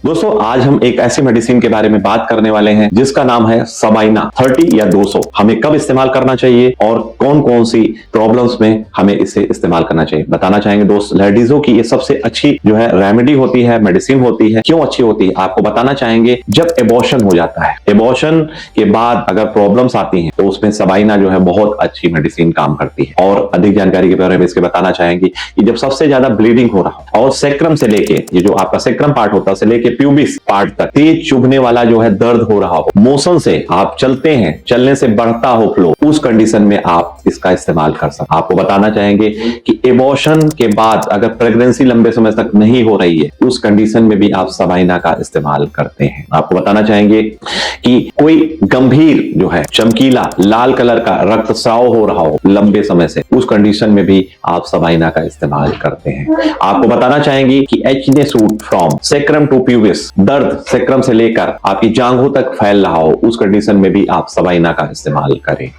दोस्तों आज हम एक ऐसी मेडिसिन के बारे में बात करने वाले हैं जिसका नाम है सबाइना 30 या 200। हमें कब इस्तेमाल करना चाहिए और कौन कौन सी प्रॉब्लम्स में हमें इसे इस्तेमाल करना चाहिए बताना चाहेंगे। दोस्त लेडीजों की ये सबसे अच्छी जो है रेमेडी होती है, मेडिसिन होती है। क्यों अच्छी होती है आपको बताना चाहेंगे। जब एबॉर्शन हो जाता है, एबॉर्शन के बाद अगर प्रॉब्लम्स आती है तो उसमें सबाइना जो है बहुत अच्छी मेडिसिन काम करती है। और अधिक जानकारी के बारे में इसके बताना चाहेंगे कि जब सबसे ज्यादा ब्लीडिंग हो रहा हो और सेक्रम से लेके, ये जो आपका सेक्रम पार्ट होता है से लेके प्यूबिस पार्ट तक तेज चुभने वाला जो है दर्द हो रहा हो, मोशन से आप चलते हैं, चलने से बढ़ता हो फ्लो, उस कंडीशन में आप इसका इस्तेमाल कर सकते। आपको बताना चाहेंगे कि एबॉर्शन के बाद अगर प्रेगनेंसी लंबे समय तक नहीं हो रही है, उस कंडीशन में भी आप सबाइना का इस्तेमाल करते हैं। आपको बताना चाहेंगे कि कोई गंभीर जो है चमकीला लाल कलर का रक्तस्राव हो रहा हो लंबे समय से, उस कंडीशन में भी आप सबाइना का इस्तेमाल करते हैं। आपको बताना चाहेंगे कि achiness route from sacrum to pubis, दर्द सेक्रम से लेकर आपकी जांघों तक फैल रहा हो, उस कंडीशन में भी आप सबाइना का इस्तेमाल करें।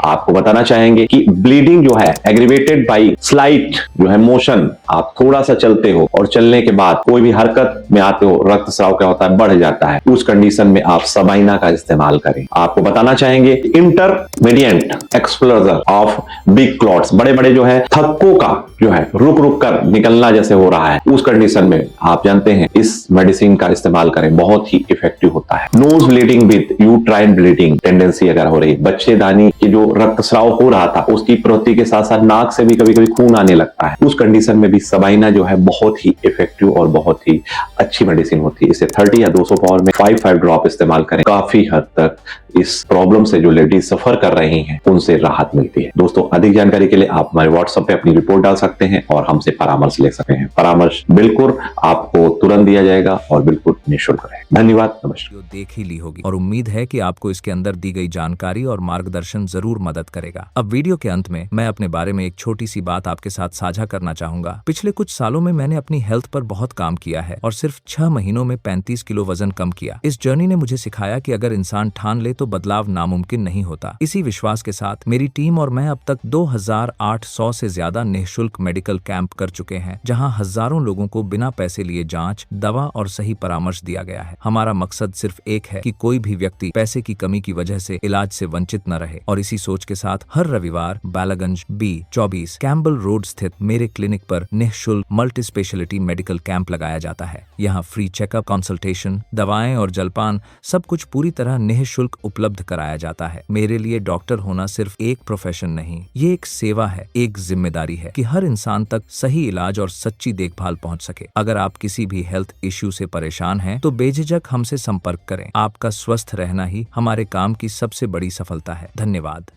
आपको बताना चाहेंगे कि ब्लीडिंग जो है एग्रीवेटेड बाई स्लाइट जो है मोशन, आप थोड़ा सा चलते हो और चलने के बाद कोई भी हरकत में आते हो, रक्तस्राव क्या होता है, बढ़ जाता है, उस कंडीशन में आप सबाइना का इस्तेमाल करें। आपको बताना चाहेंगे इंटरमीडिएट एक्सप्लोजर ऑफ बिग क्लॉट्स, बड़े बड़े जो है थक्कों का जो है रुक रुक कर निकलना जैसे हो रहा है, उस कंडीशन में आप जानते हैं इस मेडिसिन का इस्तेमाल करें, बहुत ही इफेक्टिव होता है। Nose bleeding with uterine bleeding tendency अगर हो रही, बच्चेदानी की जो रक्तस्राव हो रहा था उसकी प्रवृत्ति के साथ साथ नाक से भी कभी कभी खून आने लगता है, उस कंडीशन में भी सबाइना जो है बहुत ही इफेक्टिव और बहुत ही अच्छी मेडिसिन होती है। इसे 30 या 200 पावर में 5 ड्रॉप इस्तेमाल करें, काफी हद तक इस प्रॉब्लम से जो लेडीज सफर कर रही हैं उनसे राहत मिलती है। दोस्तों अधिक जानकारी के लिए आप हमारे व्हाट्सएप पे अपनी रिपोर्ट डाल सकते हैं और हमसे परामर्श ले सकते हैं। परामर्श बिल्कुल आपको तुरंत दिया जाएगा और बिल्कुल निःशुल्क रहेगा। धन्यवाद, नमस्कार। देख ही ली होगी और उम्मीद है कि आपको इसके अंदर दी गई जानकारी और मार्गदर्शन जरूर मदद करेगा। अब वीडियो के अंत में मैं अपने बारे में एक छोटी सी बात आपके साथ साझा करना चाहूंगा। पिछले कुछ सालों में मैंने अपनी हेल्थ पर बहुत काम किया है और सिर्फ 6 महीनों में 35 किलो वजन कम किया। इस जर्नी ने मुझे सिखाया कि अगर इंसान ठान ले तो बदलाव नामुमकिन नहीं होता। इसी विश्वास के साथ मेरी टीम और मैं अब तक 2800 से ज्यादा निःशुल्क मेडिकल कैंप कर चुके हैं, जहां हजारों लोगों को बिना पैसे लिए जांच, दवा और सही परामर्श दिया गया है। हमारा मकसद सिर्फ एक है कि कोई भी व्यक्ति पैसे की कमी की वजह से इलाज से वंचित न रहे। और इसी सोच के साथ हर रविवार बालागंज B24 कैम्बल रोड स्थित मेरे क्लिनिक पर निःशुल्क मल्टी स्पेशलिटी मेडिकल कैंप लगाया जाता है। यहाँ फ्री चेकअप, कंसल्टेशन, दवाएं और जलपान सब कुछ पूरी तरह निःशुल्क उपलब्ध कराया जाता है। मेरे लिए डॉक्टर होना सिर्फ एक प्रोफेशन नहीं, ये एक सेवा है, एक जिम्मेदारी है कि हर इंसान तक सही इलाज और सच्ची देखभाल पहुंच सके। अगर आप किसी भी हेल्थ इश्यू से परेशान हैं, तो बेझिझक हमसे संपर्क करें। आपका स्वस्थ रहना ही हमारे काम की सबसे बड़ी सफलता है। धन्यवाद।